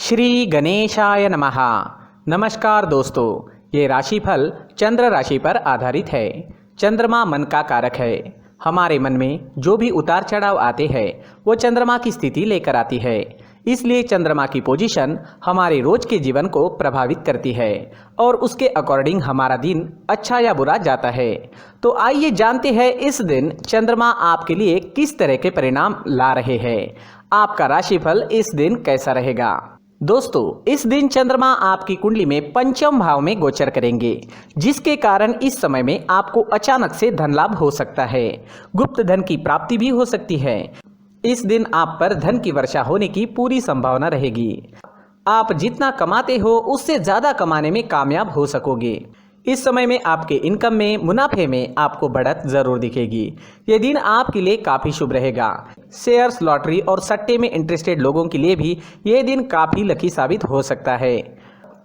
श्री गणेशाय नमः। नमस्कार दोस्तों, ये राशिफल चंद्र राशि पर आधारित है। चंद्रमा मन का कारक है। हमारे मन में जो भी उतार चढ़ाव आते हैं वो चंद्रमा की स्थिति लेकर आती है। इसलिए चंद्रमा की पोजीशन हमारे रोज के जीवन को प्रभावित करती है और उसके अकॉर्डिंग हमारा दिन अच्छा या बुरा जाता है। तो आइए जानते हैं इस दिन चंद्रमा आपके लिए किस तरह के परिणाम ला रहे हैं। आपका राशिफल इस दिन कैसा रहेगा। दोस्तों, इस दिन चंद्रमा आपकी कुंडली में पंचम भाव में गोचर करेंगे, जिसके कारण इस समय में आपको अचानक से धन लाभ हो सकता है। गुप्त धन की प्राप्ति भी हो सकती है। इस दिन आप पर धन की वर्षा होने की पूरी संभावना रहेगी। आप जितना कमाते हो उससे ज्यादा कमाने में कामयाब हो सकोगे। इस समय में आपके इनकम में, मुनाफे में आपको बढ़त जरूर दिखेगी। ये दिन आपके लिए काफी शुभ रहेगा। शेयर्स, लॉटरी और सट्टे में इंटरेस्टेड लोगों के लिए भी ये दिन काफी लकी साबित हो सकता है।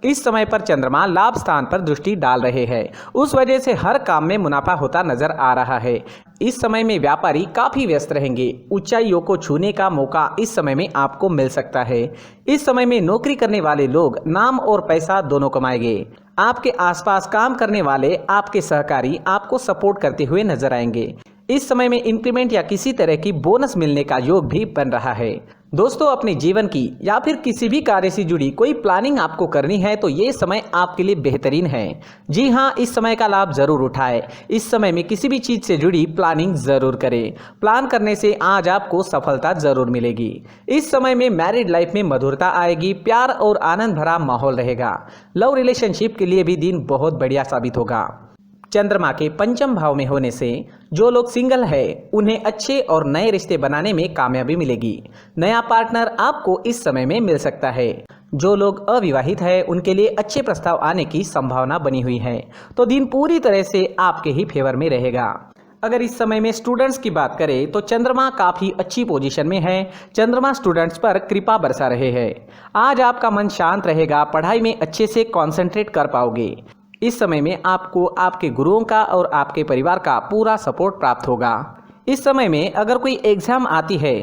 इस समय पर चंद्रमा लाभ स्थान पर दृष्टि डाल रहे हैं, उस वजह से हर काम में मुनाफा होता नजर आ रहा है। इस समय में व्यापारी काफी व्यस्त रहेंगे। ऊंचाइयों को छूने का मौका इस समय में आपको मिल सकता है। इस समय में नौकरी करने वाले लोग नाम और पैसा दोनों कमाएंगे। आपके आसपास काम करने वाले आपके सहकारी आपको सपोर्ट करते हुए नजर आएंगे। इस समय में इंक्रीमेंट या किसी तरह की बोनस मिलने का योग भी बन रहा है। दोस्तों, अपने जीवन की या फिर किसी भी कार्य से जुड़ी कोई प्लानिंग आपको करनी है तो ये समय आपके लिए बेहतरीन है। जी हाँ, इस समय का लाभ जरूर उठाएं। इस समय में किसी भी चीज से जुड़ी प्लानिंग जरूर करें। प्लान करने से आज आपको सफलता जरूर मिलेगी। इस समय में मैरिड लाइफ में मधुरता आएगी। प्यार और आनंद भरा माहौल रहेगा। लव रिलेशनशिप के लिए भी दिन बहुत बढ़िया साबित होगा। चंद्रमा के पंचम भाव में होने से जो लोग सिंगल है उन्हें अच्छे और नए रिश्ते बनाने में कामयाबी मिलेगी। नया पार्टनर आपको इस समय में मिल सकता है। जो लोग अविवाहित है उनके लिए अच्छे प्रस्ताव आने की संभावना बनी हुई है। तो दिन पूरी तरह से आपके ही फेवर में रहेगा। अगर इस समय में स्टूडेंट्स की बात करें तो चंद्रमा काफी अच्छी पोजीशन में है। चंद्रमा स्टूडेंट्स पर कृपा बरसा रहे हैं। आज आपका मन शांत रहेगा। पढ़ाई में अच्छे से कंसंट्रेट कर पाओगे। इस समय में आपको आपके गुरुओं का और आपके परिवार का पूरा सपोर्ट प्राप्त होगा। इस समय में अगर कोई एग्जाम आती है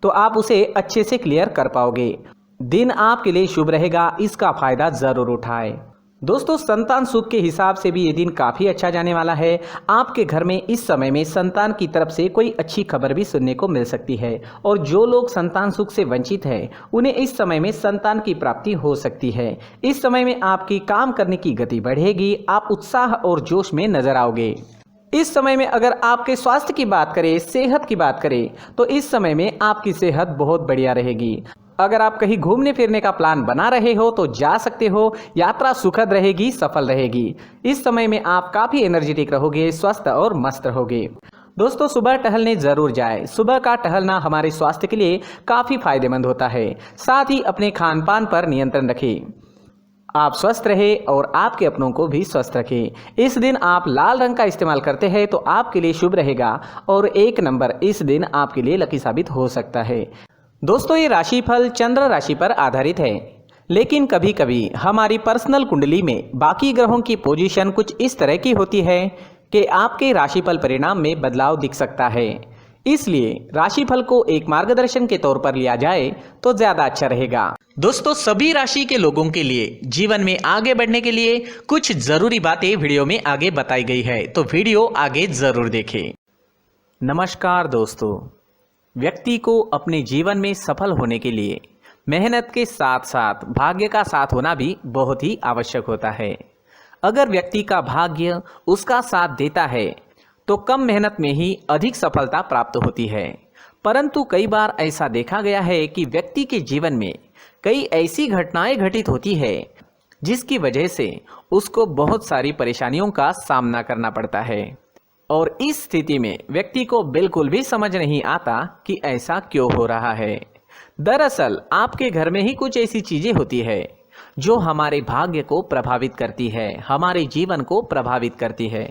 तो आप उसे अच्छे से क्लियर कर पाओगे। दिन आपके लिए शुभ रहेगा, इसका फायदा जरूर उठाएं। दोस्तों, संतान सुख के हिसाब से भी ये दिन काफ़ी अच्छा जाने वाला है। आपके घर में इस समय में संतान की तरफ से कोई अच्छी खबर भी सुनने को मिल सकती है और जो लोग संतान सुख से वंचित हैं उन्हें इस समय में संतान की प्राप्ति हो सकती है। इस समय में आपकी काम करने की गति बढ़ेगी। आप उत्साह और जोश में नजर आओगे। इस समय में अगर आपके स्वास्थ्य की बात करें, सेहत की बात करें तो इस समय में आपकी सेहत बहुत बढ़िया रहेगी। अगर आप कहीं घूमने फिरने का प्लान बना रहे हो तो जा सकते हो। यात्रा सुखद रहेगी, सफल रहेगी। इस समय में आप काफी एनर्जेटिक रहोगे, स्वस्थ और मस्त रहोगे। दोस्तों, सुबह टहलने जरूर जाएं। सुबह का टहलना हमारे स्वास्थ्य के लिए काफी फायदेमंद होता है। साथ ही अपने खान पान पर नियंत्रण रखें। आप स्वस्थ रहे और आपके अपनों को भी स्वस्थ रखें। इस दिन आप लाल रंग का इस्तेमाल करते हैं तो आपके लिए शुभ रहेगा और 1 नंबर इस दिन आपके लिए लकी साबित हो सकता है। दोस्तों, ये राशिफल चंद्र राशि पर आधारित है, लेकिन कभी कभी हमारी पर्सनल कुंडली में बाकी ग्रहों की पोजीशन कुछ इस तरह की होती है कि आपके राशिफल परिणाम में बदलाव दिख सकता है। इसलिए राशिफल को एक मार्गदर्शन के तौर पर लिया जाए तो ज्यादा अच्छा रहेगा। दोस्तों, सभी राशि के लोगों के लिए जीवन में आगे बढ़ने के लिए कुछ जरूरी बातें वीडियो में आगे बताई गई है, तो वीडियो आगे जरूर देखें। नमस्कार दोस्तों, व्यक्ति को अपने जीवन में सफल होने के लिए मेहनत के साथ साथ भाग्य का साथ होना भी बहुत ही आवश्यक होता है। अगर व्यक्ति का भाग्य उसका साथ देता है तो कम मेहनत में ही अधिक सफलता प्राप्त होती है। परंतु कई बार ऐसा देखा गया है कि व्यक्ति के जीवन में कई ऐसी घटनाएं घटित होती है जिसकी वजह से उसको बहुत सारी परेशानियों का सामना करना पड़ता है और इस स्थिति में व्यक्ति को बिल्कुल भी समझ नहीं आता कि ऐसा क्यों हो रहा है। दरअसल आपके घर में ही कुछ ऐसी चीजें होती है जो हमारे भाग्य को प्रभावित करती है, हमारे जीवन को प्रभावित करती है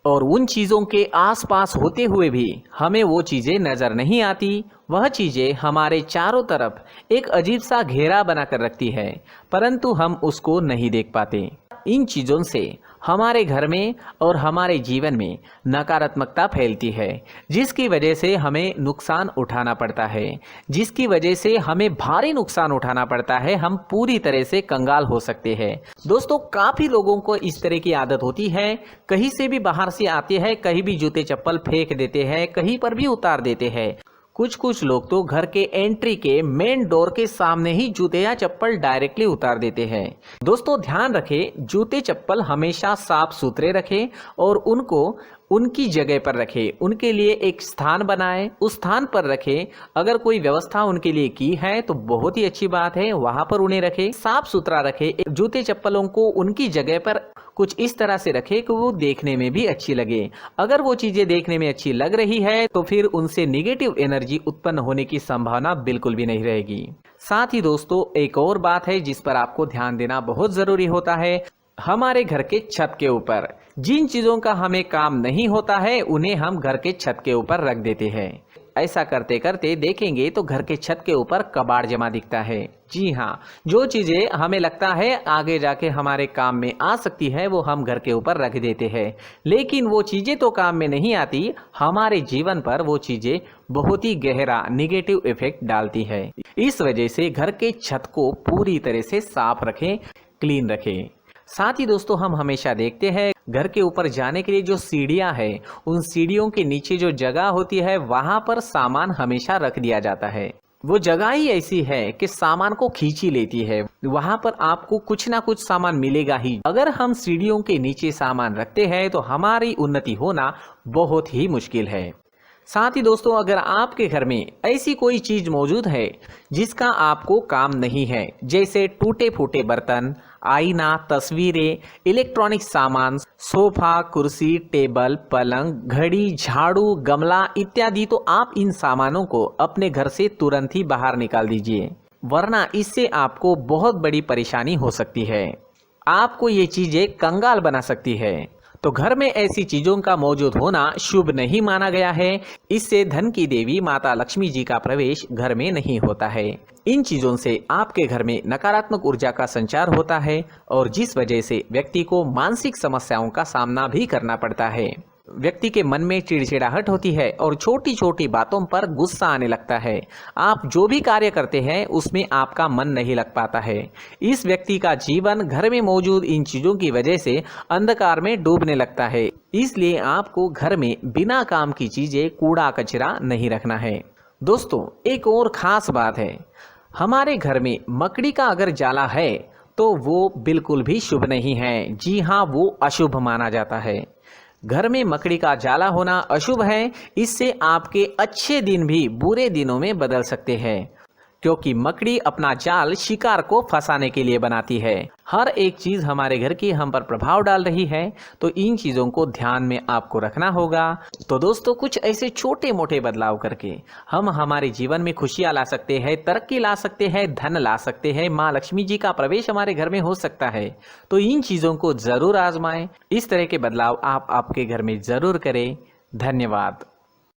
और उन चीज़ों के आसपास होते हुए भी हमें वो चीज़ें नज़र नहीं आती। वह चीज़ें हमारे चारों तरफ एक अजीब सा घेरा बनाकर रखती है, परंतु हम उसको नहीं देख पाते। इन चीज़ों से हमारे घर में और हमारे जीवन में नकारात्मकता फैलती है, जिसकी वजह से हमें नुकसान उठाना पड़ता है, जिसकी वजह से हमें भारी नुकसान उठाना पड़ता है। हम पूरी तरह से कंगाल हो सकते हैं। दोस्तों, काफ़ी लोगों को इस तरह की आदत होती है, कहीं से भी बाहर से आते हैं, कहीं भी जूते चप्पल फेंक देते हैं, कहीं पर भी उतार देते हैं। कुछ लोग तो घर के एंट्री के मेन डोर के सामने ही जूते या चप्पल डायरेक्टली उतार देते हैं। दोस्तों, ध्यान रखें, जूते चप्पल हमेशा साफ सुथरे रखें और उनको उनकी जगह पर रखें। उनके लिए एक स्थान बनाएं, उस स्थान पर रखें। अगर कोई व्यवस्था उनके लिए की है तो बहुत ही अच्छी बात है, वहां पर उन्हें रखें, साफ सुथरा रखें। जूते चप्पलों को उनकी जगह पर कुछ इस तरह से रखें कि वो देखने में भी अच्छी लगे। अगर वो चीजें देखने में अच्छी लग रही है तो फिर उनसे निगेटिव एनर्जी उत्पन्न होने की संभावना बिल्कुल भी नहीं रहेगी। साथ ही दोस्तों, एक और बात है जिस पर आपको ध्यान देना बहुत जरूरी होता है। हमारे घर के छत के ऊपर जिन चीजों का हमें काम नहीं होता है उन्हें हम घर के छत के ऊपर रख देते हैं। ऐसा करते करते देखेंगे तो घर के छत के ऊपर कबाड़ जमा दिखता है। जी हाँ, जो चीजें हमें लगता है आगे जाके हमारे काम में आ सकती है वो हम घर के ऊपर रख देते हैं, लेकिन वो चीजें तो काम में नहीं आती, हमारे जीवन पर वो चीजें बहुत ही गहरा निगेटिव इफेक्ट डालती है। इस वजह से घर के छत को पूरी तरह से साफ रखें, क्लीन रखें। साथ ही दोस्तों, हम हमेशा देखते हैं घर के ऊपर जाने के लिए जो सीढ़ियां हैं, उन सीढ़ियों के नीचे जो जगह होती है वहां पर सामान हमेशा रख दिया जाता है। वो जगह ही ऐसी है कि सामान को खींची लेती है, वहां पर आपको कुछ ना कुछ सामान मिलेगा ही। अगर हम सीढ़ियों के नीचे सामान रखते हैं तो हमारी उन्नति होना बहुत ही मुश्किल है। साथ ही दोस्तों, अगर आपके घर में ऐसी कोई चीज मौजूद है जिसका आपको काम नहीं है, जैसे टूटे फूटे बर्तन, आईना, तस्वीरें, इलेक्ट्रॉनिक सामान, सोफा, कुर्सी, टेबल, पलंग, घड़ी, झाड़ू, गमला इत्यादि, तो आप इन सामानों को अपने घर से तुरंत ही बाहर निकाल दीजिए, वरना इससे आपको बहुत बड़ी परेशानी हो सकती है। आपको ये चीजें कंगाल बना सकती है। तो घर में ऐसी चीजों का मौजूद होना शुभ नहीं माना गया है। इससे धन की देवी माता लक्ष्मी जी का प्रवेश घर में नहीं होता है। इन चीजों से आपके घर में नकारात्मक ऊर्जा का संचार होता है और जिस वजह से व्यक्ति को मानसिक समस्याओं का सामना भी करना पड़ता है। व्यक्ति के मन में चिड़चिड़ाहट होती है और छोटी छोटी बातों पर गुस्सा आने लगता है। आप जो भी कार्य करते हैं उसमें आपका मन नहीं लग पाता है। इस व्यक्ति का जीवन घर में मौजूद इन चीजों की वजह से अंधकार में डूबने लगता है। इसलिए आपको घर में बिना काम की चीजें, कूड़ा कचरा नहीं रखना है। दोस्तों, एक और खास बात है, हमारे घर में मकड़ी का अगर जाला है तो वो बिल्कुल भी शुभ नहीं है। जी हाँ, वो अशुभ माना जाता है। घर में मकड़ी का जाला होना अशुभ है। इससे आपके अच्छे दिन भी बुरे दिनों में बदल सकते हैं, क्योंकि मकड़ी अपना जाल शिकार को फंसाने के लिए बनाती है। हर एक चीज हमारे घर की हम पर प्रभाव डाल रही है, तो इन चीजों को ध्यान में आपको रखना होगा। तो दोस्तों, कुछ ऐसे छोटे मोटे बदलाव करके हम हमारे जीवन में खुशियां ला सकते हैं, तरक्की ला सकते हैं, धन ला सकते हैं, माँ लक्ष्मी जी का प्रवेश हमारे घर में हो सकता है। तो इन चीजों को जरूर आजमाएं। इस तरह के बदलाव आप आपके घर में जरूर करें। धन्यवाद।